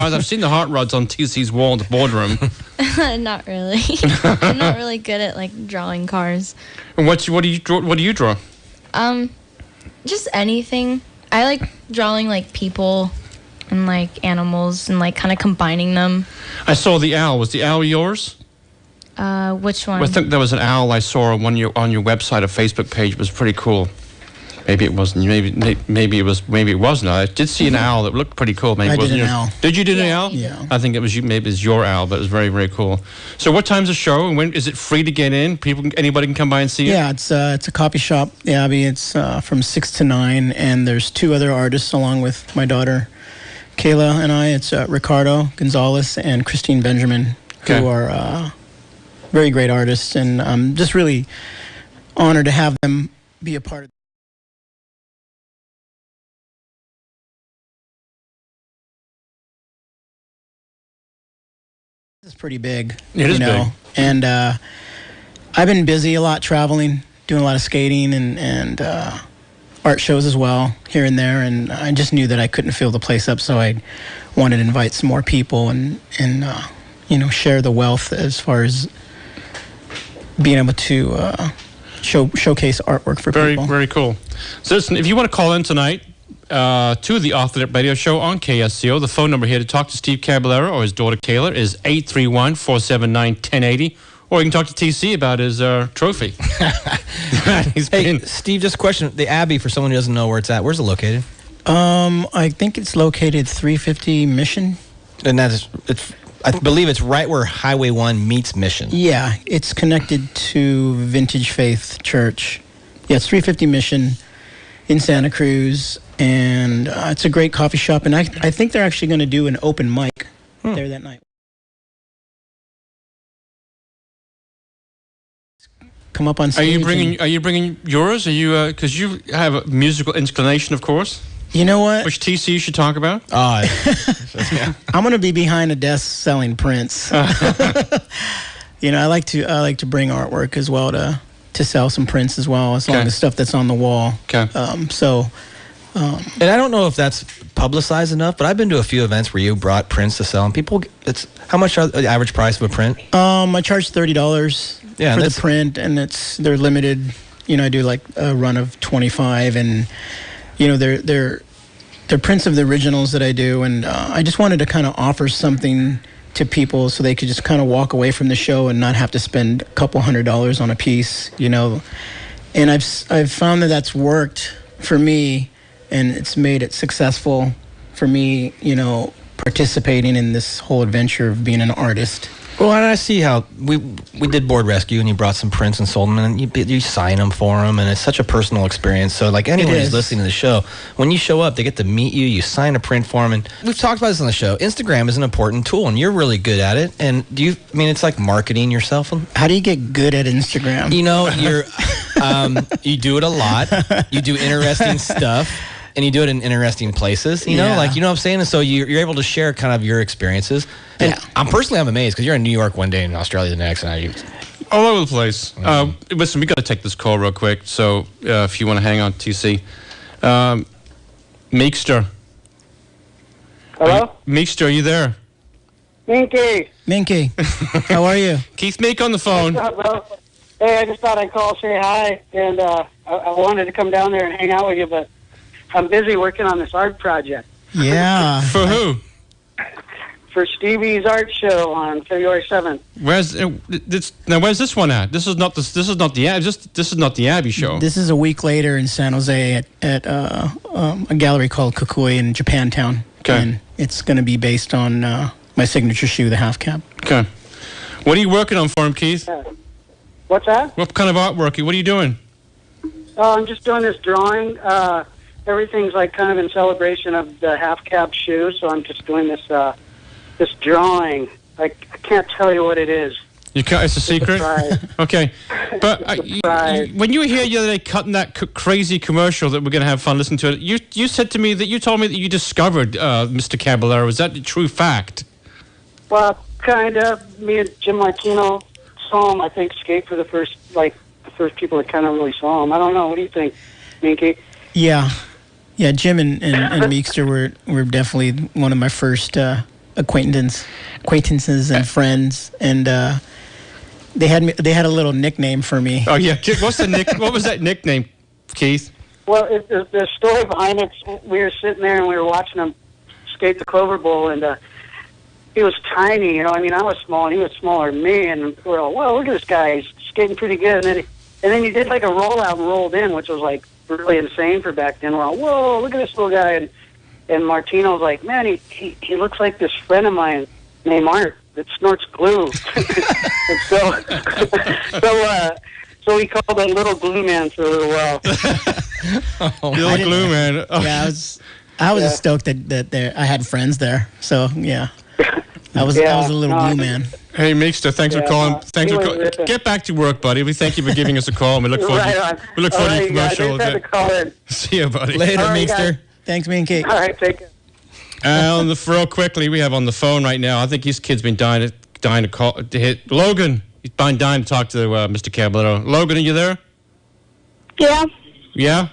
I've seen the hot rods on TC's wall in the boardroom. Not really. I'm not really good at like drawing cars. And what do you draw? Just anything. I like drawing like people and like animals and like kind of combining them. I saw the owl. Was the owl yours? Which one? I think there was an owl I saw on your website or Facebook page. It was pretty cool. Maybe it wasn't. Maybe it was. Maybe it wasn't. I did see an owl that looked pretty cool. Maybe I it wasn't did an yours. owl. Did you do an owl? Yeah. I think it was you. Maybe it's your owl, but it was very, very cool. So, what time's the show? And when is it free to get in? Anybody can come by and see it. Yeah, it's a coffee shop. The Abbey. It's from 6 to 9, and there's 2 other artists along with my daughter, Kayla, and I. It's Ricardo Gonzalez and Christine Benjamin, who are very great artists, and I'm just really honored to have them be a part of. It's pretty big. It is big. And I've been busy a lot traveling, doing a lot of skating and art shows as well here and there. And I just knew that I couldn't fill the place up, so I wanted to invite some more people and share the wealth as far as being able to showcase artwork for people. Very cool. So listen, if you want to call in tonight to the Off the Net Radio Show on KSCO, the phone number here to talk to Steve Caballero or his daughter Kayla is 831-479-1080. Or you can talk to TC about his trophy. Hey, Steve, just a question. The Abbey, for someone who doesn't know where it's at, where's it located? I think it's located 350 Mission. And I believe it's right where Highway 1 meets Mission. Yeah, it's connected to Vintage Faith Church. Yeah, it's 350 Mission in Santa Cruz, and it's a great coffee shop. And I think they're actually going to do an open mic there that night. Come up on stage. Are you bringing yours? Are you because you have a musical inclination, of course. You know what? Which TC you should talk about? Yeah. I'm going to be behind a desk selling prints. I like to bring artwork as well to sell some prints as well, as long as stuff that's on the wall. Okay. And I don't know if that's publicized enough, but I've been to a few events where you brought prints to sell, and people, how much are the average price of a print? I charge $30 for the print, and they're limited. I do like a run of 25, and they're prints of the originals that I do, and I just wanted to kind of offer something to people so they could just kind of walk away from the show and not have to spend a couple $100 on a piece, And I've found that that's worked for me, and it's made it successful for me, participating in this whole adventure of being an artist. Well, and I see how we did Board Rescue, and you brought some prints and sold them, and you sign them for them, and it's such a personal experience. So, like anyone who's listening to the show, when you show up, they get to meet you. You sign a print for them, and we've talked about this on the show. Instagram is an important tool, and you're really good at it. And it's like marketing yourself. How do you get good at Instagram? You're you do it a lot. You do interesting stuff. And you do it in interesting places, like, what I'm saying? And so you're able to share kind of your experiences. And I'm amazed because you're in New York one day and Australia the next. And all over the place. Listen, we got to take this call real quick. So if you want to hang on, TC. Meekster. Hello? Meekster, are you there? Minky, how are you? Keith Meek on the phone. What's up, bro? Hey, I just thought I'd call, say hi, and I wanted to come down there and hang out with you, but I'm busy working on this art project. Yeah. For who? For Stevie's art show on February 7th. Where's this one at? This is not the Abbey show. This is a week later in San Jose at a gallery called Kukui in Japantown. Okay. And it's going to be based on my signature shoe, the half cap. Okay. What are you working on for him, Keith? What's that? What kind of artwork? What are you doing? Oh, I'm just doing this drawing. Everything's like kind of in celebration of the half cap shoe, so I'm just doing this this drawing. I can't tell you what it is. It's a secret? Okay. But when you were here the other day cutting that crazy commercial that we're going to have fun listening to it, you said to me that you told me that you discovered Mr. Caballero. Is that a true fact? Well, kind of. Me and Jim Martino saw him, I think, skate for the first people that kind of really saw him. I don't know. What do you think, Minky? Yeah, Jim and Meekster were definitely one of my first acquaintances and friends, and they had a little nickname for me. Oh yeah, what was that nickname, Keith? Well, the story behind it, we were sitting there and we were watching him skate the Clover Bowl, and he was tiny, you know. I mean, I was small and he was smaller than me, and we're all, whoa, look at this guy, he's skating pretty good. And then he did like a rollout and rolled in, which was like really insane for back then. We're all, whoa, look at this little guy. And Martino was like, man, he looks like this friend of mine named Art that snorts glue. And so we called him Little Glue Man for a little while. Little Glue Man. Oh. Yeah, I was stoked that I had friends there. So yeah, I was a little glue man. Hey, Meekster, thanks for calling. Thanks for calling. Get back to work, buddy. We thank you for giving us a call. And we look forward to the commercial. See you, buddy. Later, Meekster. Thanks, me and Kate. All right, take care. Real quickly, we have on the phone right now. I think his kid's been dying to call to hit Logan. He's been dying to talk to Mr. Caballero. Logan, are you there? Yeah. Yeah.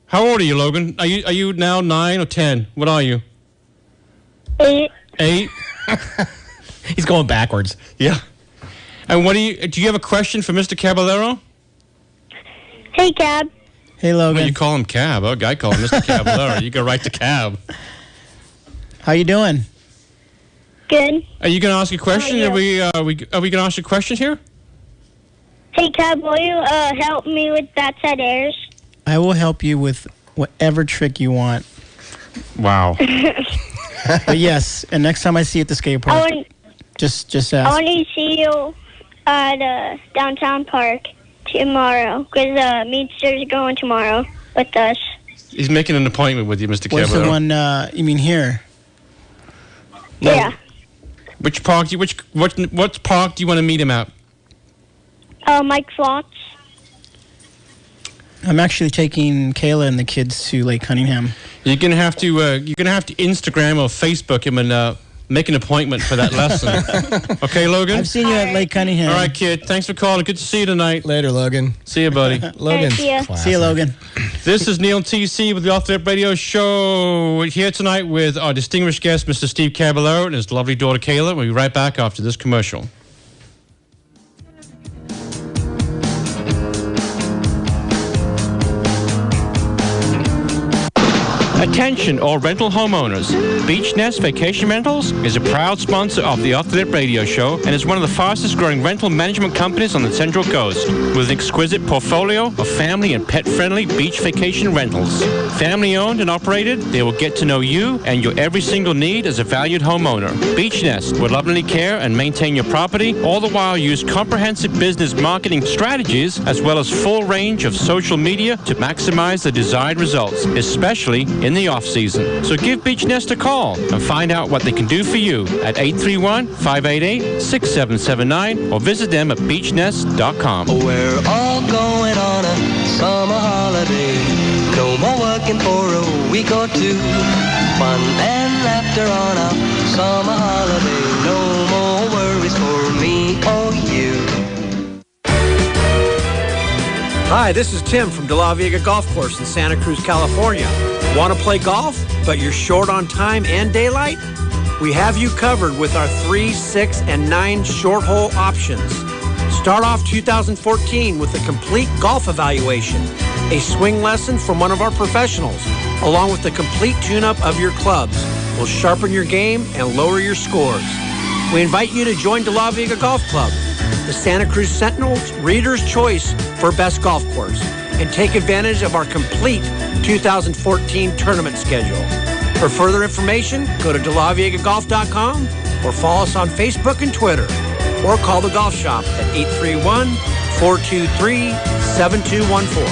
How old are you, Logan? Are you now 9 or 10? What are you? 8. 8. He's going backwards. Yeah. And do you have a question for Mr. Caballero? Hey, Cab. Hey, Logan. Well, you call him Cab. Oh, I call him Mr. Caballero. You go right to Cab. How you doing? Good. Are you going to ask a question? Are we going to ask you a question here? Hey, Cab, will you help me with that set airs? I will help you with whatever trick you want. Wow. But yes, and next time I see you at the skate park, just ask. I want to see you at downtown park tomorrow, because Meekster's going tomorrow with us. He's making an appointment with you, Mr. What's Caballero. the one you mean here? No. Yeah. Which park? What park do you want to meet him at? Mike Flott's. I'm actually taking Kayla and the kids to Lake Cunningham. You're gonna have to Instagram or Facebook him and make an appointment for that lesson. Okay, Logan? I've seen you at Lake Cunningham. All right, kid. Thanks for calling. Good to see you tonight. Later, Logan. See you, buddy. Logan. See you, Logan. This is Neil TC with the Off the Rip Radio Show. We're here tonight with our distinguished guest, Mr. Steve Caballero, and his lovely daughter, Kayla. We'll be right back after this commercial. Attention all rental homeowners. Beach Nest Vacation Rentals is a proud sponsor of the Off the Rip Radio Show and is one of the fastest growing rental management companies on the Central Coast with an exquisite portfolio of family and pet-friendly beach vacation rentals. Family owned and operated, they will get to know you and your every single need as a valued homeowner. Beach Nest will lovingly care and maintain your property, all the while use comprehensive business marketing strategies as well as full range of social media to maximize the desired results, especially in the off-season. So give Beach Nest a call and find out what they can do for you at 831-588-6779 or visit them at beachnest.com. We're all going on a summer holiday. No more working for a week or two. Fun and laughter on a summer holiday. No more worries for me or you. Hi, this is Tim from De La Vega Golf Course in Santa Cruz, California. Want to play golf, but you're short on time and daylight? We have you covered with our 3, 6, and 9 short hole options. Start off 2014 with a complete golf evaluation, a swing lesson from one of our professionals, along with the complete tune-up of your clubs. Will sharpen your game and lower your scores. We invite you to join De La Vega Golf Club, the Santa Cruz Sentinel's Reader's Choice for Best Golf Course, and take advantage of our complete 2014 tournament schedule. For further information, go to delavegagolf.com or follow us on Facebook and Twitter, or call the golf shop at 831-423-7214.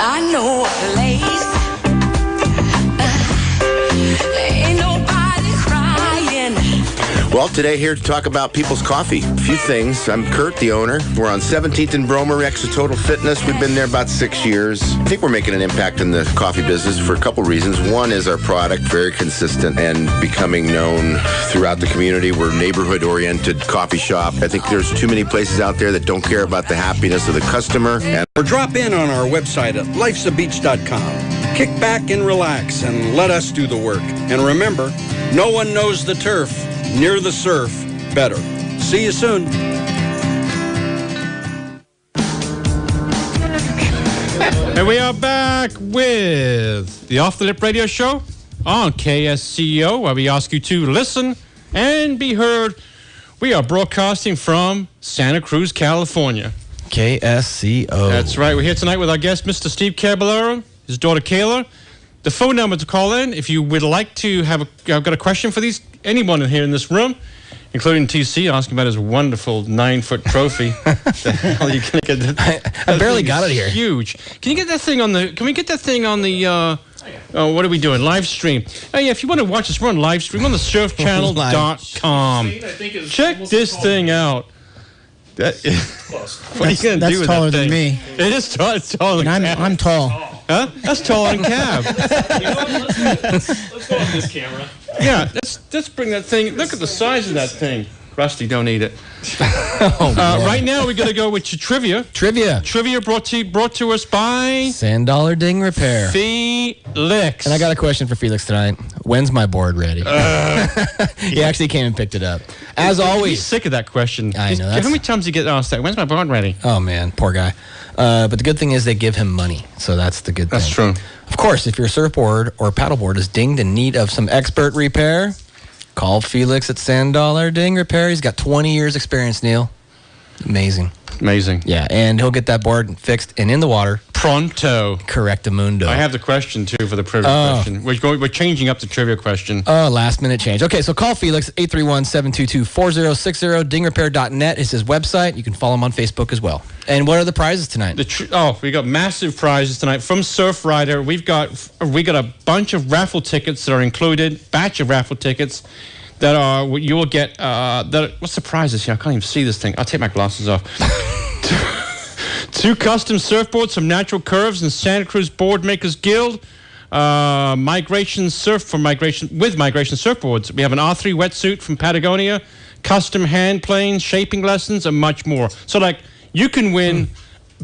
I know a place. Ain't nobody crying Well, today here to talk about People's Coffee. A few things. I'm Kurt, the owner. We're on 17th and Bromer, Total Fitness. We've been there about 6 years. I think we're making an impact in the coffee business for a couple reasons. One is our product, very consistent and becoming known throughout the community. We're a neighborhood-oriented coffee shop. I think there's too many places out there that don't care about the happiness of the customer. Or drop in on our website at lifesabeach.com. Kick back and relax and let us do the work. And remember, no one knows the turf near the surf better. See you soon. And we are back with the Off the Lip Radio Show on KSCO, where we ask you to listen and be heard. We are broadcasting from Santa Cruz, California. KSCO. That's right. We're here tonight with our guest, Mr. Steve Caballero, his daughter Kayla. The phone number to call in, if you would like to have I've got a question for anyone in here in this room, including TC, asking about his wonderful 9-foot trophy. The hell are you gonna get that? I barely got it here. Huge. Can you get that thing on the? Can we get that thing on the? What are we doing? Live stream. Oh yeah, if you want to watch us, we're on live stream on the surfchannel.com. Check this thing out. What are you going to do with that thing? That's taller than me. It is tall. It's taller than Cab. I'm tall. Huh? That's taller than Cab. Let's go on this camera. Yeah, let's bring that thing. Look at the size of that thing. Rusty, don't eat it. Right now, we're going to go with your trivia. Trivia brought to us by Sand Dollar Ding Repair. Felix. And I got a question for Felix tonight. When's my board ready? He actually came and picked it up. As always. He's sick of that question. I know. How many times do you get asked that? When's my board ready? Oh, man. Poor guy. But the good thing is they give him money. So that's the good thing. That's true. Of course, if your surfboard or paddleboard is dinged in need of some expert repair, call Felix at Sand Dollar Ding Repair. He's got 20 years experience, Neil. Amazing. Yeah, and he'll get that board fixed and in the water. Pronto. Correctamundo. I have the question, too, for the trivia question. We're changing up the trivia question. Last minute change. Okay, so call Felix, 831-722-4060. Dingrepair.net is his website. You can follow him on Facebook as well. And what are the prizes tonight? We got massive prizes tonight from Surf Rider. We got a bunch of raffle tickets that are included, batch of raffle tickets that are you will get. What's the prizes here? I can't even see this thing. I'll take my glasses off. 2 custom surfboards from Natural Curves and Santa Cruz Board Makers Guild. Migration surfboards. We have an R3 wetsuit from Patagonia, custom hand planes, shaping lessons, and much more. So you can win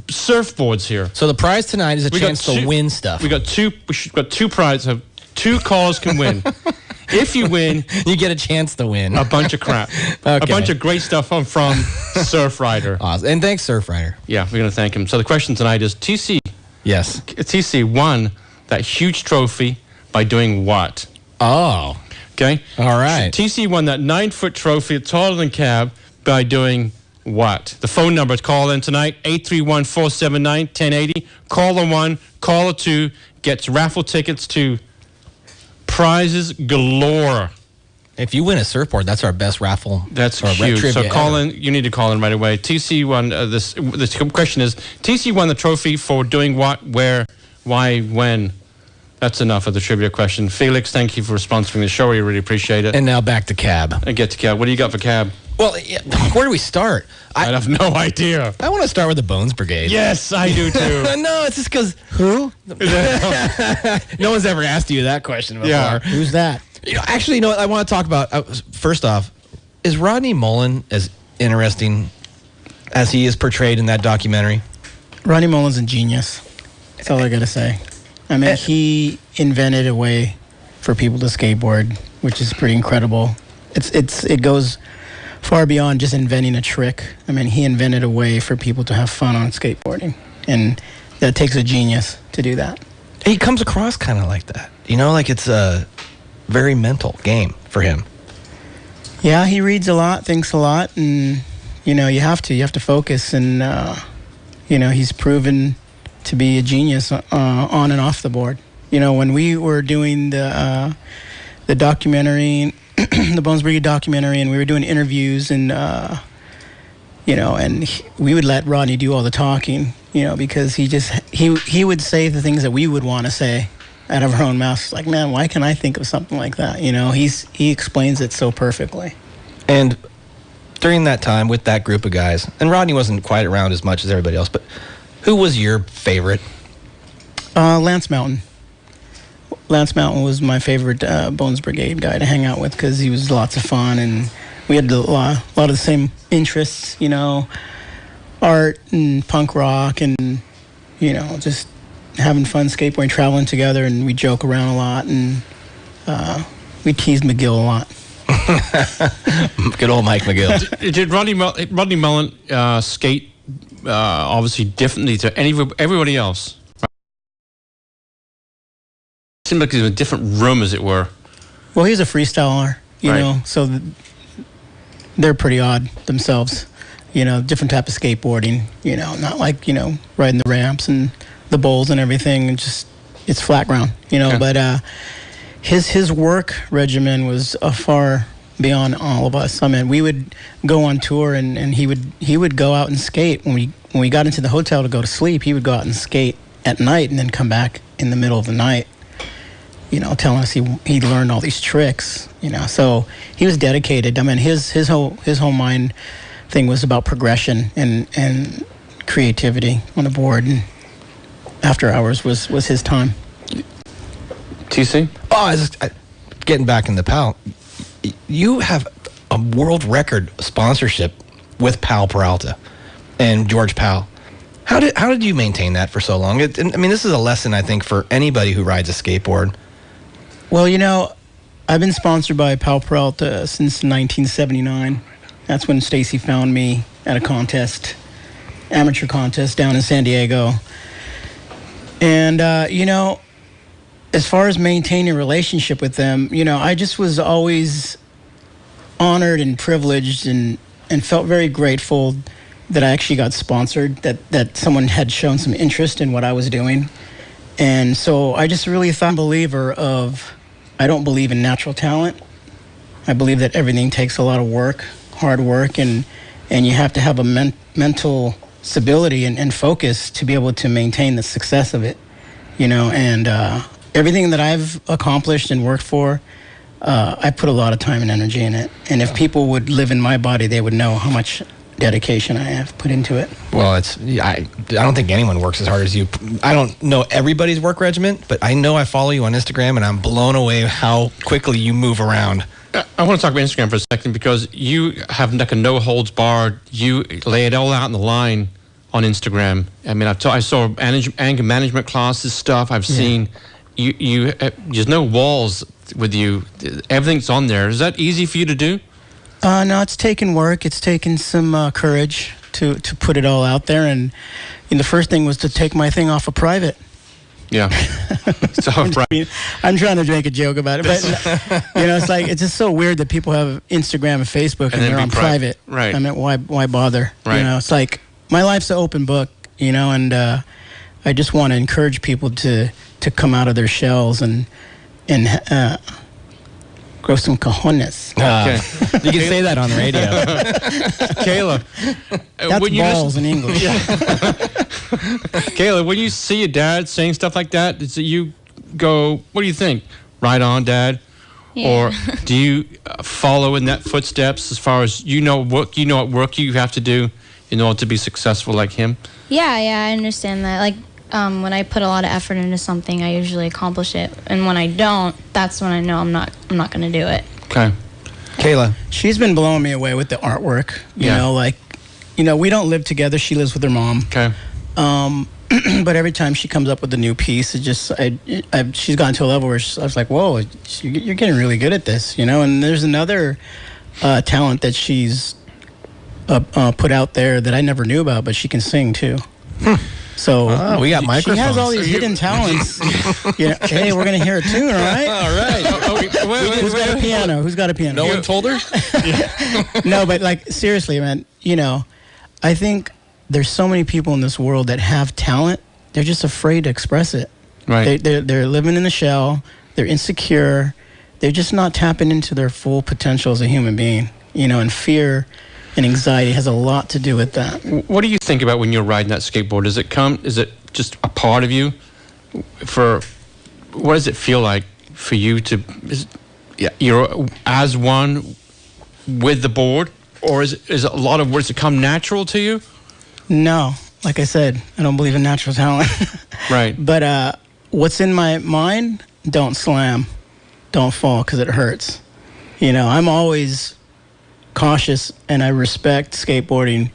surfboards here. So the prize tonight is a chance to win stuff. We've got two prizes. 2 callers can win. If you win, you get a chance to win a bunch of crap. Okay. A bunch of great stuff from Surf Rider. Awesome. And thanks, Surf Rider. Yeah, we're going to thank him. So the question tonight is, TC. Yes. TC won that huge trophy by doing what? Oh. Okay. All right. So TC won that 9-foot trophy, taller than Cab, by doing what? The phone number to call in tonight, 831-479-1080. Caller 1, caller 2 gets raffle tickets to prizes galore. If you win a surfboard, that's our best raffle. That's huge. So call in. You need to call in right away. TC won this. This question is: TC won the trophy for doing what, where, why, when. That's enough of the trivia question. Felix, thank you for sponsoring the show. We really appreciate it. And now back to Cab. And get to Cab. What do you got for Cab? Well, where do we start? I have no idea. I want to start with the Bones Brigade. Yes, I do too. No, it's just because who? No one's ever asked you that question before. Yeah. Who's that? Actually, what I want to talk about, first off, is Rodney Mullen as interesting as he is portrayed in that documentary? Rodney Mullen's a genius. That's all I got to say. I mean, he invented a way for people to skateboard, which is pretty incredible. It goes far beyond just inventing a trick. I mean, he invented a way for people to have fun on skateboarding, and that takes a genius to do that. He comes across kind of like that, like it's a very mental game for him. Yeah, he reads a lot, thinks a lot, and you have to focus, and he's proven to be a genius on and off the board. When we were doing the documentary, the Bones Brigade documentary, and we were doing interviews, and we would let Rodney do all the talking, because he would say the things that we would want to say out of our own mouths. Like, man, why can't I think of something like that? He explains it so perfectly. And during that time with that group of guys, and Rodney wasn't quite around as much as everybody else, but who was your favorite? Lance Mountain. Lance Mountain was my favorite Bones Brigade guy to hang out with because he was lots of fun, and we had a lot of the same interests, art and punk rock and, just having fun skateboarding, traveling together, and we joke around a lot, and we teased McGill a lot. Good old Mike McGill. Did Rodney Mullen skate obviously differently to everybody else? It seemed like he was in a different room, as it were. Well, he's a freestyler, so they're pretty odd themselves. Different type of skateboarding, not like, riding the ramps and the bowls and everything, and just, it's flat ground, Okay. But his work regimen was far beyond all of us. I mean, we would go on tour, and he would go out and skate. When we got into the hotel to go to sleep, he would go out and skate at night and then come back in the middle of the night, telling us he learned all these tricks, So he was dedicated. I mean, his whole mind thing was about progression and creativity on the board, and after hours was his time. TC? Getting back in the PAL, you have a world record sponsorship with Pal Peralta and George Pal. How did you maintain that for so long? This is a lesson, I think, for anybody who rides a skateboard. Well, I've been sponsored by Pal Peralta since 1979. That's when Stacy found me at a amateur contest down in San Diego. And, as far as maintaining a relationship with them, I just was always honored and privileged and felt very grateful that I actually got sponsored, that someone had shown some interest in what I was doing. And so I just really thought, I don't believe in natural talent. I believe that everything takes a lot of work, hard work, and you have to have a mental stability and focus to be able to maintain the success of it, and everything that I've accomplished and worked for, I put a lot of time and energy in it. And if people would live in my body, they would know how much dedication I have put into it. Well, I don't think anyone works as hard as you. I don't know everybody's work regimen, but I know I follow you on Instagram, and I'm blown away how quickly you move around. I want to talk about Instagram for a second, because you have like a no holds barred. You lay it all out in the line on Instagram. I mean, I saw anger management classes stuff. I've seen you. There's no walls with you. Everything's on there. Is that easy for you to do? No, it's taken work. It's taken some courage to put it all out there. And the first thing was to take my thing off of private. Yeah. So I'm trying to make a joke about it, but it's just so weird that people have Instagram and Facebook and they're on private. Right. I mean, why bother? Right. It's like my life's an open book, and I just want to encourage people to come out of their shells and grow some cojones. Okay. You can say that on the radio. Kayla. That's balls in English. Kayla, when you see your dad saying stuff like that, you go, what do you think? Right on, Dad? Yeah. Or do you follow in that footsteps as far as what work you have to do in order to be successful like him? Yeah, I understand that. Like, when I put a lot of effort into something, I usually accomplish it. And when I don't, that's when I know I'm not going to do it. Okay. Kayla. She's been blowing me away with the artwork. We don't live together. She lives with her mom. Okay. But every time she comes up with a new piece, she's gotten to a level where I was like, whoa, you're getting really good at this, And there's another talent that she's put out there that I never knew about, but she can sing too. So we got microphones. She has all these hidden talents. Hey, we're gonna hear a tune, all right? All right. Who's got a piano? Who's got a piano? No one told her? No, but seriously, man. I think there's so many people in this world that have talent. They're just afraid to express it. Right. They're living in a shell. They're insecure. They're just not tapping into their full potential as a human being. And fear and anxiety has a lot to do with that. What do you think about when you're riding that skateboard? Is it just a part of you? What does it feel like for you you're as one with the board, or is it a lot of words that come natural to you? No, like I said, I don't believe in natural talent. Right. But what's in my mind? Don't slam, don't fall, because it hurts. You know, I'm always cautious, and I respect skateboarding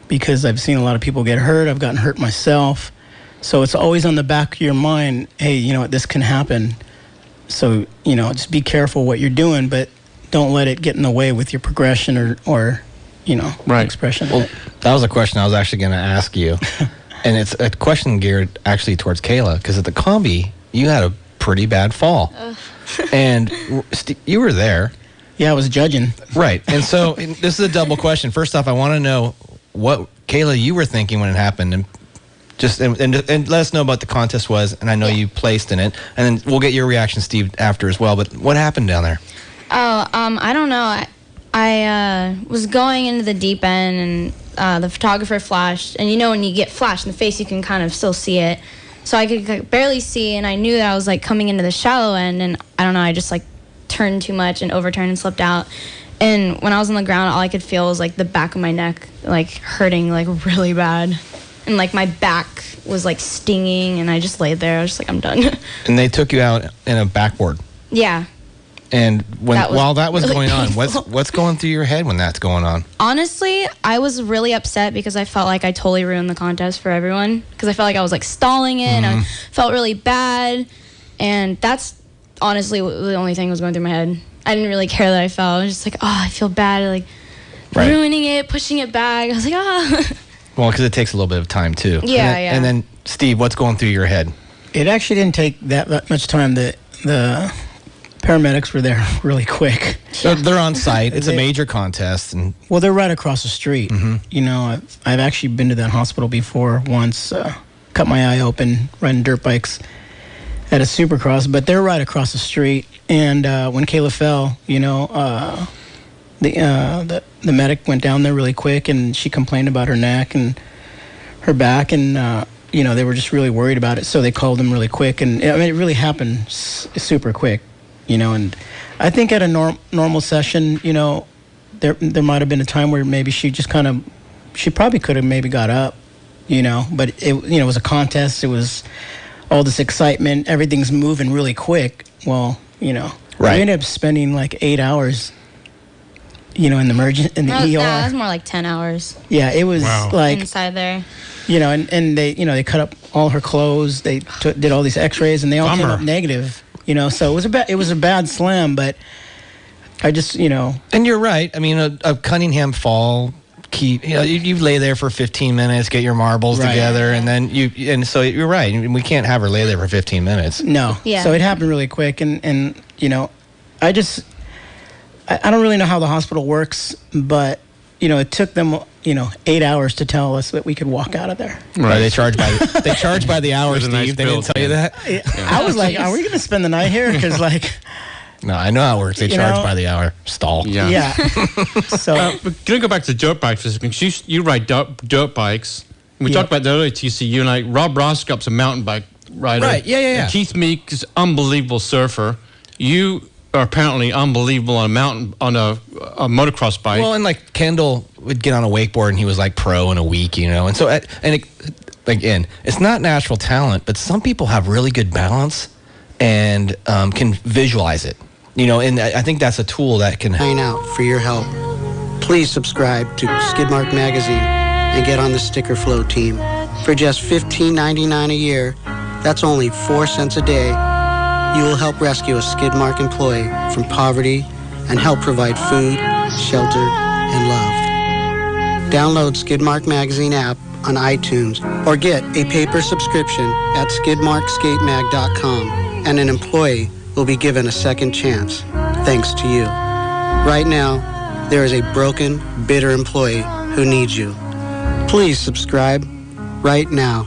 because I've seen a lot of people get hurt. I've gotten hurt myself. So it's always on the back of your mind, hey, you know what, this can happen. So, you know, just be careful what you're doing, but don't let it get in the way with your progression or you know, expression. Well, that was a question I was actually going to ask you. And it's a question geared actually towards Kayla, because at the combi, you had a pretty bad fall. And you were there. Yeah, I was judging. Right. And so this is a double question. First off, I want to know what, Kayla, you were thinking when it happened, and just and let us know about the contest was, and I know you placed in it, and then we'll get your reaction, Steve, after as well. But what happened down there? Oh, I don't know. I was going into the deep end, and the photographer flashed, and you know when you get flashed in the face, you can kind of still see it. So I could barely see, and I knew that I was like coming into the shallow end, and I don't know, I just like turned too much and overturned and slipped out. And when I was on the ground, all I could feel was like the back of my neck like hurting like really bad, and like my back was like stinging, and I just laid there. I was just like, I'm done. And they took you out in a backboard. Yeah. And while that was really going on, painful. what's going through your head when that's going on? Honestly, I was really upset because I felt like I totally ruined the contest for everyone, because I felt like I was like stalling it, and I felt really bad, and that's honestly the only thing that was going through my head. I didn't really care that I fell. I was just like, oh, I feel bad, like ruining it, pushing it back. I was like, ah. Well, because it takes a little bit of time too. Yeah, And then Steve, what's going through your head? It actually didn't take that much time. The paramedics were there really quick. They're on site. It's a major contest, and well, they're right across the street. You know, I've actually been to that hospital before once. Cut my eye open riding dirt bikes at a Supercross, but they're right across the street. And when Kayla fell, you know, the medic went down there really quick, and she complained about her neck and her back, and you know, they were just really worried about it, so they called them really quick. And I mean, it really happened super quick. You know, and I think at a normal session, you know, there might have been a time where maybe she probably could have maybe got up, you know, but it was a contest. It was all this excitement. Everything's moving really quick. Well, you know, I ended up spending like 8 hours, you know, in the ER. That was more like 10 hours. Yeah, it was like inside there. You know, and they, you know, they cut up all her clothes. They did all these X-rays, and they all came up negative. You know, so it was a bad slam, but I just, you know. And you're right. I mean, a Cunningham fall, you lay there for 15 minutes, get your marbles together, and then so you're right. We can't have her lay there for 15 minutes. No. Yeah. So it happened really quick, and you know, I don't really know how the hospital works, but you know, it took them, you know, 8 hours to tell us that we could walk out of there. Right. They charge by the hour, Steve. Nice they didn't tell you that? Yeah. I was like, are we going to spend the night here? Because like... No, I know how it works. They charge by the hour. Stall. Yeah. So... going to go back to dirt bikes for a second. You ride dirt bikes. We talked about that earlier, TCU, and like Rob Roskop's a mountain bike rider. Right, yeah. Keith Meek is unbelievable surfer. You are apparently unbelievable on a motocross bike. Well, and like Kendall would get on a wakeboard, and he was like pro in a week, you know. And so, again, it's not natural talent, but some people have really good balance and can visualize it, you know. And I think that's a tool that can hang out for your help. Please subscribe to Skidmark Magazine and get on the Sticker Flow team. For just $15.99 a year, that's only 4 cents a day. You will help rescue a Skidmark employee from poverty and help provide food, shelter, and love. Download Skidmark Magazine app on iTunes or get a paper subscription at skidmarkskatemag.com, and an employee will be given a second chance, thanks to you. Right now, there is a broken, bitter employee who needs you. Please subscribe right now.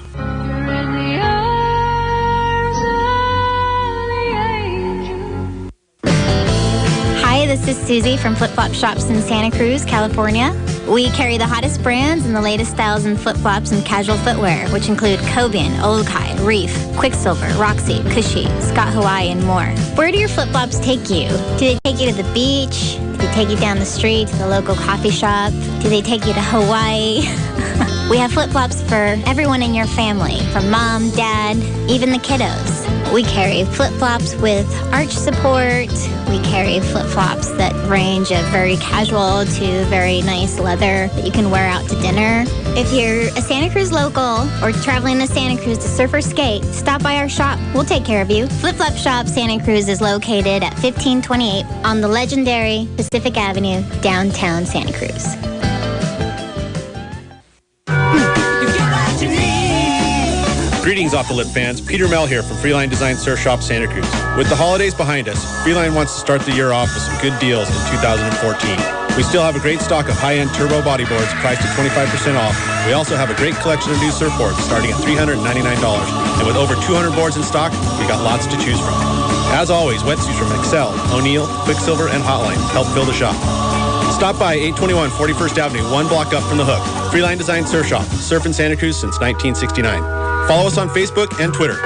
Hi, this is Susie from Flip Flop Shops in Santa Cruz, California. We carry the hottest brands and the latest styles in flip-flops and casual footwear, which include Cobian, Olokai, Reef, Quicksilver, Roxy, Cushy, Scott Hawaii, and more. Where do your flip-flops take you? Do they take you to the beach? Do they take you down the street to the local coffee shop? Do they take you to Hawaii? We have flip-flops for everyone in your family, from mom, dad, even the kiddos. We carry flip-flops with arch support. We carry flip-flops that range of very casual to very nice leather that you can wear out to dinner. If you're a Santa Cruz local or traveling to Santa Cruz to surf or skate, stop by our shop. We'll take care of you. Flip Flop Shop Santa Cruz is located at 1528 on the legendary Pacific Avenue, downtown Santa Cruz. Greetings, Off the Lip fans. Peter Mell here from Freeline Design Surf Shop Santa Cruz. With the holidays behind us, Freeline wants to start the year off with some good deals in 2014. We still have a great stock of high-end turbo bodyboards priced at 25% off. We also have a great collection of new surfboards starting at $399. And with over 200 boards in stock, we got lots to choose from. As always, wetsuits from Excel, O'Neill, Quicksilver, and Hotline help fill the shop. Stop by 821 41st Avenue, one block up from the Hook. Freeline Design Surf Shop, surfing Santa Cruz since 1969. Follow us on Facebook and Twitter.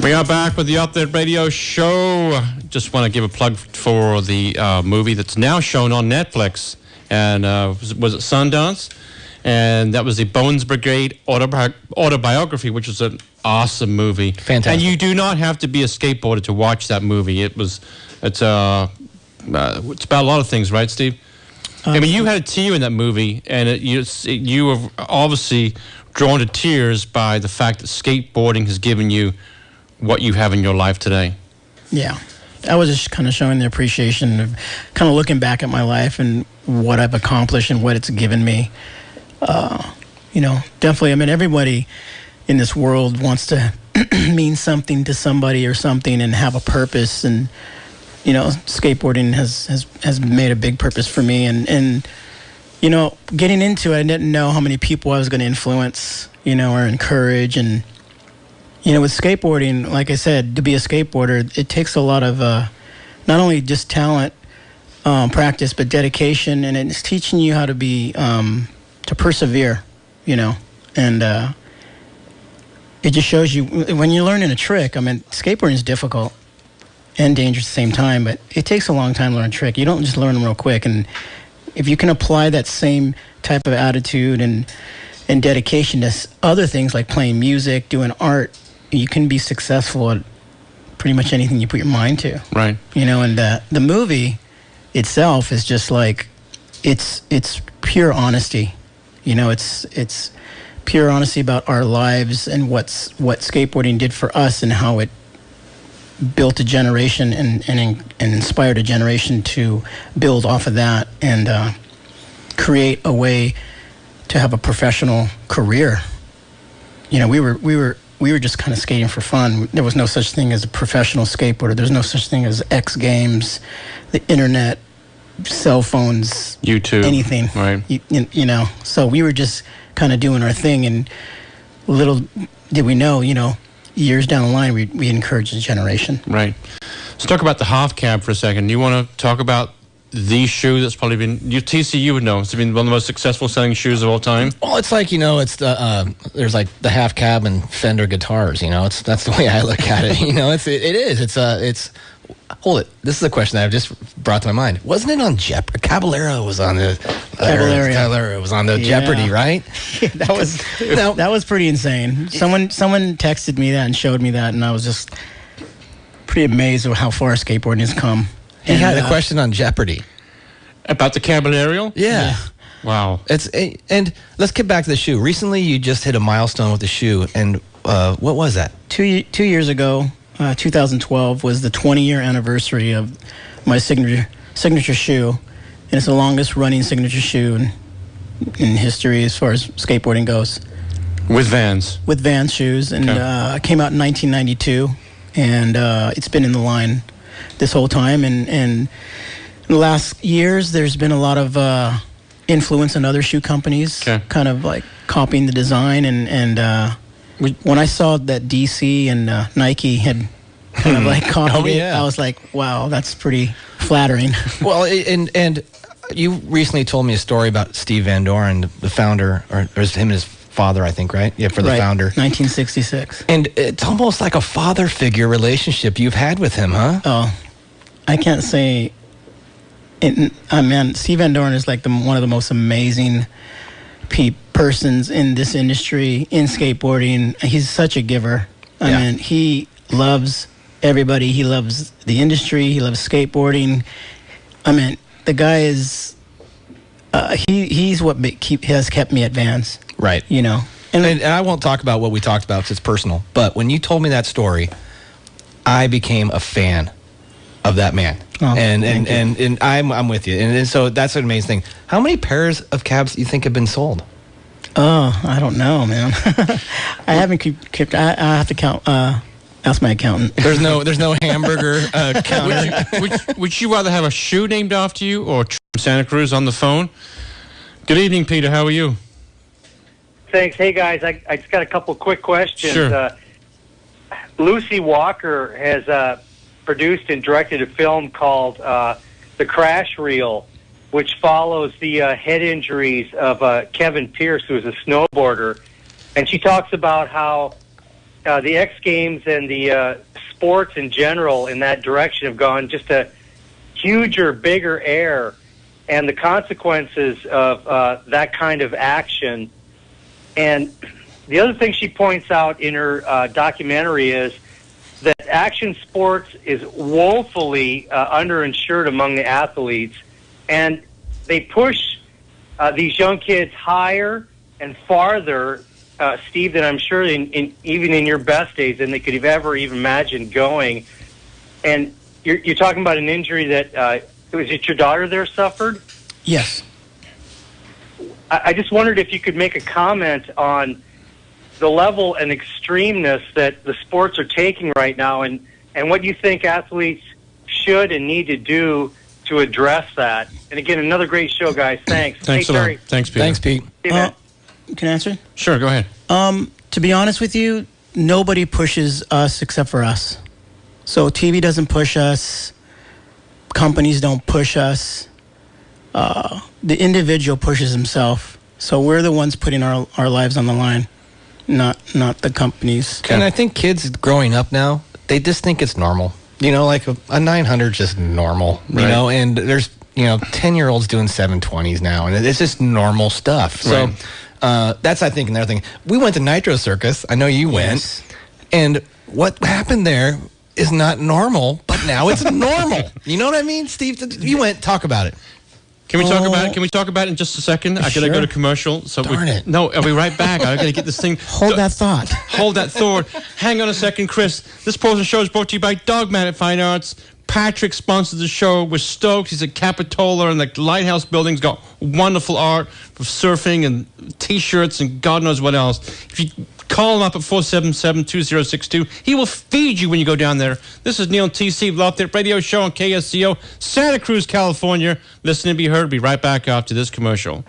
We are back with the Up There Radio Show. Just want to give a plug for the movie that's now shown on Netflix. And was it Sundance? And that was the Bones Brigade autobiography, which was an awesome movie. Fantastic. And you do not have to be a skateboarder to watch that movie. It's about a lot of things, right, Steve? I mean, you had a tear in that movie, and you were obviously drawn to tears by the fact that skateboarding has given you what you have in your life today. Yeah. I was just kind of showing the appreciation of kind of looking back at my life and what I've accomplished and what it's given me. Definitely, I mean, everybody in this world wants to mean something to somebody or something and have a purpose, and skateboarding has made a big purpose for me. And getting into it, I didn't know how many people I was going to influence, or encourage. And, with skateboarding, like I said, to be a skateboarder, it takes a lot of not only just talent, practice, but dedication. And it's teaching you how to be, to persevere, And it just shows you, when you're learning a trick, I mean, skateboarding is difficult and dangerous at the same time, but it takes a long time to learn a trick. You don't just learn them real quick. And if you can apply that same type of attitude and dedication to other things like playing music, doing art, you can be successful at pretty much anything you put your mind to. Right. And the movie itself is just like, it's pure honesty. It's pure honesty about our lives and what skateboarding did for us and how it built a generation and inspired a generation to build off of that and create a way to have a professional career. We were just kind of skating for fun. There was no such thing as a professional skateboarder. There's no such thing as X Games, the internet, cell phones, YouTube, anything. Right. So we were just kind of doing our thing, and little did we know, years down the line, we encourage a generation. Right. Let's talk about the half cab for a second. You want to talk about the shoe that's probably been, TC, would know, it's been one of the most successful selling shoes of all time? Well, it's like, it's the, there's like the half cab and Fender guitars, that's the way I look at it. It's hold it. This is a question that I've just brought to my mind. Wasn't it on Jeopardy? Caballero was on the Caballero was on the Jeopardy, right? Yeah, that was pretty insane. Someone texted me that and showed me that, and I was just pretty amazed at how far skateboarding has come. He had a question on Jeopardy about the Caballero. Yeah. Wow. And let's get back to the shoe. Recently, you just hit a milestone with the shoe, and what was that? 2 years ago. 2012 was the 20-year anniversary of my signature shoe, and it's the longest running signature shoe in history as far as skateboarding goes. With Vans? With Vans shoes, and it came out in 1992, and it's been in the line this whole time. And in the last years, there's been a lot of influence in other shoe companies, kind of like copying the design, and when I saw that DC and Nike had kind of like copied it, I was like, wow, that's pretty flattering. Well, and you recently told me a story about Steve Van Doren, the founder, or him and his father, I think, right? Yeah, for the founder. 1966. And it's almost like a father figure relationship you've had with him, huh? Oh, I can't say. Man, Steve Van Doren is like one of the most amazing persons in this industry, in skateboarding. He's such a giver. I mean, he loves everybody. He loves the industry. He loves skateboarding. I mean, the guy is. He's what has kept me at Vans. Right. You know. And I won't talk about what we talked about because it's personal. But when you told me that story, I became a fan of that man. Oh, and I'm with you. And so that's an amazing thing. How many pairs of cabs do you think have been sold? Oh, I don't know, man. I haven't kept. I have to count. Ask my accountant. There's no hamburger counter. Would you rather have a shoe named after you or Santa Cruz on the phone? Good evening, Peter. How are you? Thanks. Hey, guys. I just got a couple quick questions. Sure. Lucy Walker has produced and directed a film called The Crash Reel, which follows the head injuries of Kevin Pierce, who is a snowboarder. And she talks about how the X Games and the sports in general in that direction have gone just a huger, bigger air, and the consequences of that kind of action. And the other thing she points out in her documentary is that action sports is woefully underinsured among the athletes, and they push these young kids higher and farther, Steve, than I'm sure even in your best days than they could have ever even imagined going. And you're talking about an injury that was it your daughter there suffered? Yes. I just wondered if you could make a comment on the level and extremeness that the sports are taking right now, and what you think athletes should and need to do to address that. And again, another great show, guys. Thanks. Thanks a lot. Thanks, Peter. Thanks, Pete. Can I answer? Sure, go ahead. To be honest with you, nobody pushes us except for us. So TV doesn't push us. Companies don't push us. The individual pushes himself. So we're the ones putting our lives on the line, not the companies. And I think kids growing up now, they just think it's normal. You know, like a 900 is just normal, you know, and there's, 10-year-olds doing 720s now, and it's just normal stuff. So that's, I think, another thing. We went to Nitro Circus. I know you went. And what happened there is not normal, but now it's normal. You know what I mean, Steve? You went. Talk about it. Can we talk about it? Can we talk about it in just a second? I gotta go to commercial. So Darn it. No, I'll be right back. I gotta get this thing. Hold that thought. Hold that thought. Hang on a second, Chris. This portion of the show is brought to you by Dogmatic Fine Arts. Patrick sponsors the show. We're stoked. He's at Capitola and the Lighthouse Building's got wonderful art of surfing and T-shirts and God knows what else. If you call him up at 477-2062, he will feed you when you go down there. This is Neil and TC Love That Radio Show on KSCO, Santa Cruz, California. Listen and be heard. Be right back after this commercial.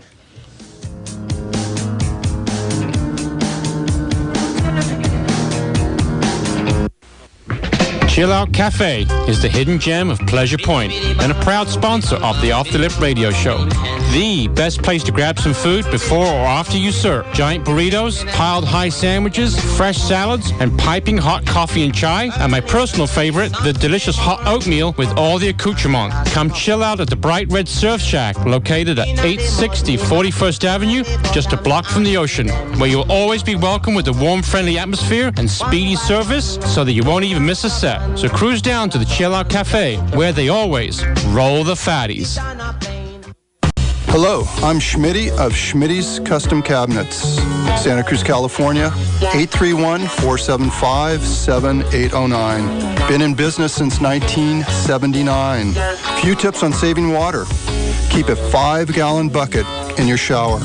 Chill Out Cafe is the hidden gem of Pleasure Point and a proud sponsor of the Off the Lip Radio Show. The best place to grab some food before or after you serve. Giant burritos, piled high sandwiches, fresh salads, and piping hot coffee and chai. And my personal favorite, the delicious hot oatmeal with all the accoutrement. Come chill out at the Bright Red Surf Shack, located at 860 41st Avenue, just a block from the ocean, where you'll always be welcome with a warm, friendly atmosphere and speedy service so that you won't even miss a set. So cruise down to the Chill Out Cafe, where they always roll the fatties. Hello, I'm Schmitty of Schmitty's Custom Cabinets, Santa Cruz, California, 831-475-7809. Been in business since 1979. Few tips on saving water. Keep a 5-gallon bucket in your shower.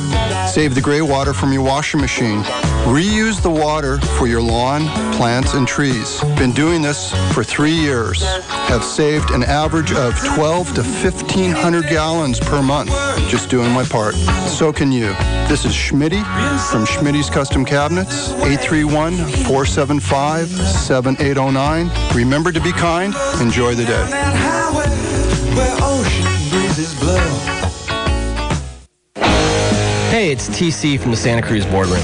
Save the gray water from your washing machine. Reuse the water for your lawn, plants, and trees. Been doing this for 3 years. Have saved an average of 12 to 1,500 gallons per month. Just doing my part. So can you. This is Schmitty from Schmitty's Custom Cabinets, 831-475-7809. Remember to be kind. Enjoy the day. where ocean breezes blow. Hey, it's TC from the Santa Cruz Boardroom.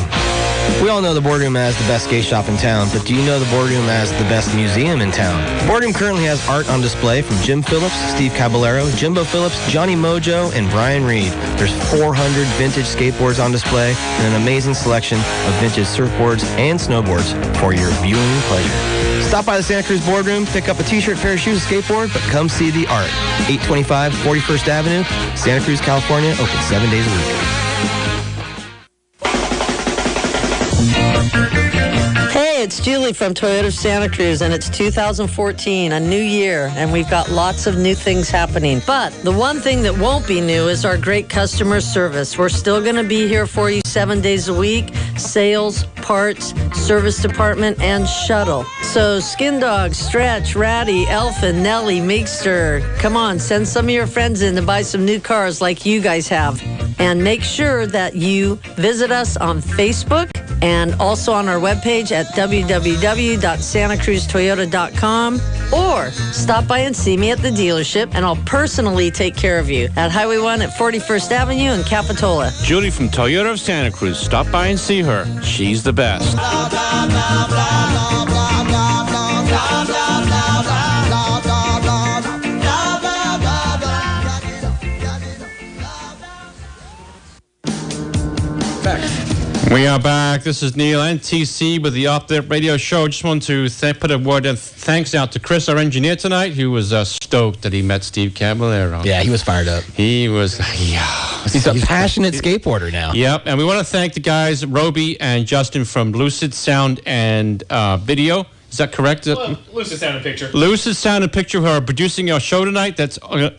We all know the Boardroom as the best skate shop in town, but do you know the Boardroom as the best museum in town? The Boardroom currently has art on display from Jim Phillips, Steve Caballero, Jimbo Phillips, Johnny Mojo, and Brian Reed. There's 400 vintage skateboards on display and an amazing selection of vintage surfboards and snowboards for your viewing pleasure. Stop by the Santa Cruz Boardroom, pick up a t-shirt, pair of shoes, a skateboard, but come see the art. 825 41st Avenue, Santa Cruz, California, open 7 days a week. Hey, it's Julie from Toyota Santa Cruz, and it's 2014, a new year, and we've got lots of new things happening. But the one thing that won't be new is our great customer service. We're still going to be here for you 7 days a week, sales, parts, service department, and shuttle. So Skin Dog, Stretch, Ratty, Elfin, Nelly, Meekster, come on, send some of your friends in to buy some new cars like you guys have. And make sure that you visit us on Facebook and also on our webpage at www.santacruztoyota.com, or stop by and see me at the dealership, and I'll personally take care of you at Highway 1 at 41st Avenue in Capitola. Julie from Toyota of Santa Cruz. Stop by and see her. She's the best. We are back. This is Neil and TC with the Off the Lip Radio Show. Just want to put a word of thanks out to Chris, our engineer tonight, who was stoked that he met Steve Caballero. Yeah, he was fired up. He was, He's a passionate skateboarder now. Yep, and we want to thank the guys, Roby and Justin from Lucid Sound and Video. Is that correct? Lucid Sound and Picture. Lucid Sound and Picture, who are producing our show tonight. That's on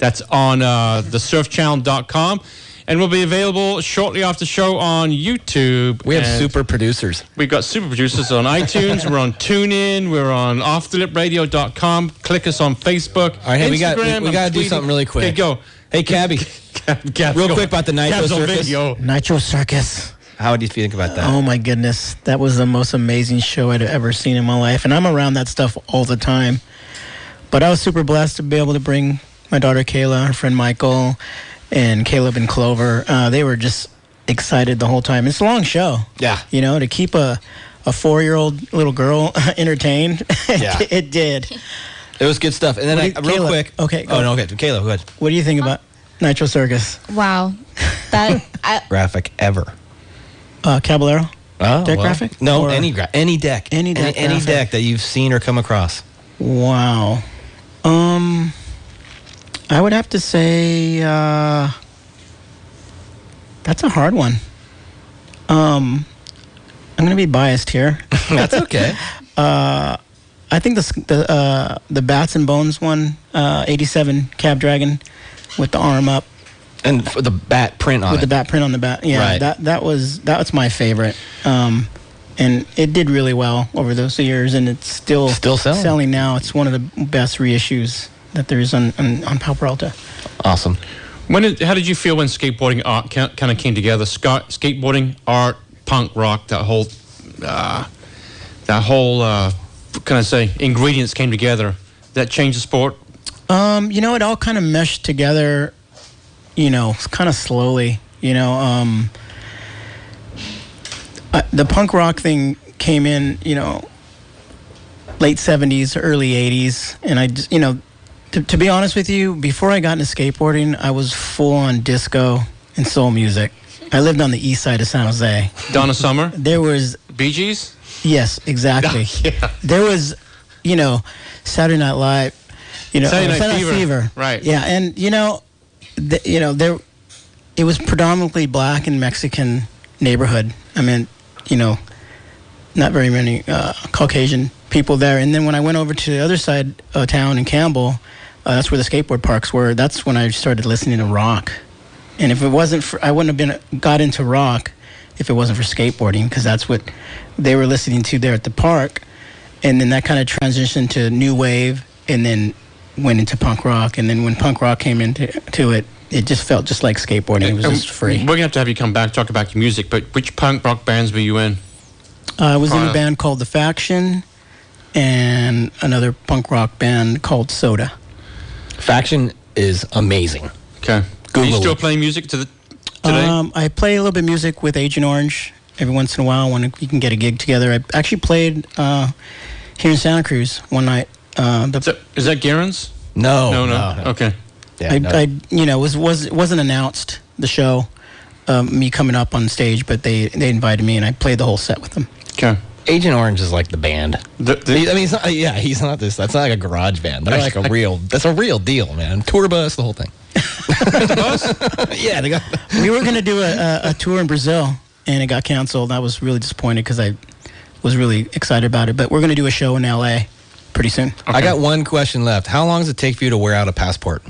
thesurfchannel.com. And will be available shortly after the show on YouTube. We have super producers. We've got super producers on iTunes. We're on TuneIn. We're on OffTheLipRadio.com. Click us on Facebook. All right, hey, Instagram. we got to do something really quick. Okay, go. Hey, Cabby. Real quick about the Nitro Circus. Nitro Circus. How do you think about that? Oh, my goodness. That was the most amazing show I'd ever seen in my life. And I'm around that stuff all the time. But I was super blessed to be able to bring my daughter Kayla, her friend Michael, and Caleb and Clover. They were just excited the whole time. It's a long show. Yeah. You know, to keep a 4-year-old little girl entertained, Yeah. it did. It was good stuff. And then real quick. Okay. Oh, no, okay. Kayla, go ahead. What do you think about Nitro Circus? Wow. That Graphic ever. Caballero? Oh, deck graphic? No, Or any deck. Any deck Any graphic. deck that you've seen or come across. Wow. I would have to say that's a hard one. I'm going to be biased here. That's okay. I think the Bats and Bones one, 87 Cab Dragon with the arm up. And for the bat print on it. With the bat print on the bat. Yeah, Right. that's my favorite. And it did really well over those years, and it's still selling now. It's one of the best reissues that there is on Pal Peralta. Awesome. How did you feel when skateboarding art kind of came together? Skateboarding, art, punk rock, that whole can I say, ingredients came together. That changed the sport? It all kind of meshed together, kind of slowly. The punk rock thing came in, late 70s, early 80s. And I just, to be honest with you, before I got into skateboarding, I was full on disco and soul music. I lived on the east side of San Jose. Donna Summer? There was... Bee Gees? Yes, exactly. Yeah. There was, Saturday Night Live, Saturday Night Fever. Right. Yeah, and, there, it was predominantly black and Mexican neighborhood. I mean, not very many Caucasian people there. And then when I went over to the other side of town in Campbell, that's where the skateboard parks were. That's when I started listening to rock. And if it wasn't for, I wouldn't have got into rock if it wasn't for skateboarding, because that's what they were listening to there at the park. And then that kind of transitioned to new wave, and then went into punk rock. And then when punk rock came into it, it just felt just like skateboarding. It was just free. We're going to have you come back, talk about your music, but which punk rock bands were you in? I was in a band called The Faction and another punk rock band called Soda. Faction is amazing. Okay. Google Are you still it. playing music today? I play a little bit of music with Agent Orange every once in a while when we can get a gig together. I actually played here in Santa Cruz one night. Is that Garen's? No. Okay. Yeah, it wasn't announced, the show, me coming up on stage, but they invited me and I played the whole set with them. Okay. Agent Orange is like the band. He's not. Yeah, he's not this. That's not like a garage band. They're like a real. That's a real deal, man. Tour bus, the whole thing. Yeah, they got. We were gonna do a tour in Brazil, and it got canceled. I was really disappointed because I was really excited about it. But we're gonna do a show in LA pretty soon. Okay. I got one question left. How long does it take for you to wear out a passport?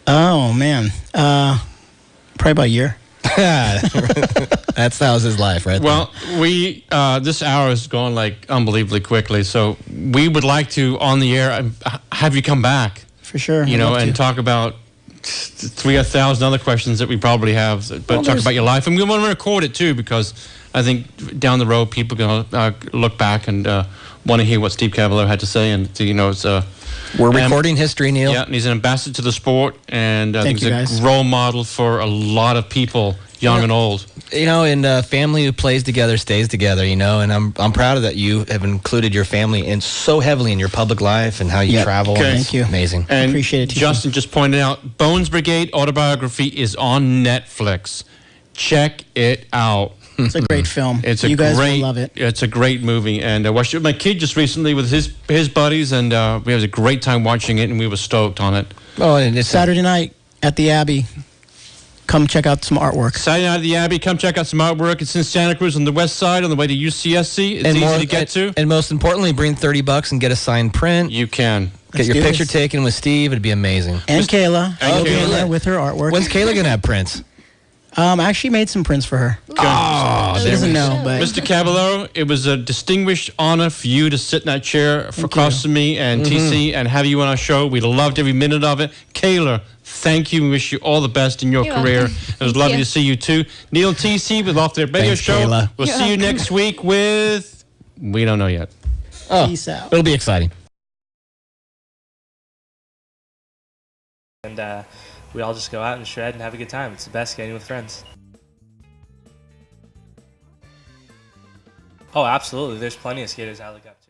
Oh man, probably about a year. That's his life, right? Well, we this hour is going like unbelievably quickly, so we would like to on the air have you come back for sure. And talk about 3,000 other questions that we probably have, but talk about your life, and we want to record it too because I think down the road people are gonna look back and want to hear what Steve Caballero had to say, and it's we're recording history, Neil. Yeah, and he's an ambassador to the sport, and Thank he's you, a guys. role model for a lot of people, young and old. And family who plays together stays together, and I'm proud of that you have included your family in so heavily in your public life and how you travel. Okay. Thank you. Amazing. And appreciate it. Justin just pointed out, Bones Brigade autobiography is on Netflix. Check it out. It's a great film. You guys will love it. It's a great movie, and I watched it with my kid just recently with his buddies, and we had a great time watching it, and we were stoked on it. Oh, and it's Saturday night at the Abbey. Come check out some artwork. Saturday night at the Abbey. Come check out some artwork. It's in Santa Cruz on the west side, on the way to UCSC. It's easy to get to. And most importantly, bring $30 and get a signed print. You can get your picture taken with Steve. It'd be amazing. And Kayla. And Kayla with her artwork. When's Kayla gonna have prints? I actually made some prints for her. Oh, she doesn't know, but Mr. Caballero, it was a distinguished honor for you to sit in that chair across from me and TC and have you on our show. We loved every minute of it. Kayla, thank you. We wish you all the best in your career. Welcome. It was lovely to see you too. Neil and TC with Off Their Radio Thanks, Show. Kayla. We'll see you next week with... We don't know yet. Peace out. It'll be exciting. And we all just go out and shred and have a good time. It's the best skating with friends. Oh, absolutely. There's plenty of skaters I look up to.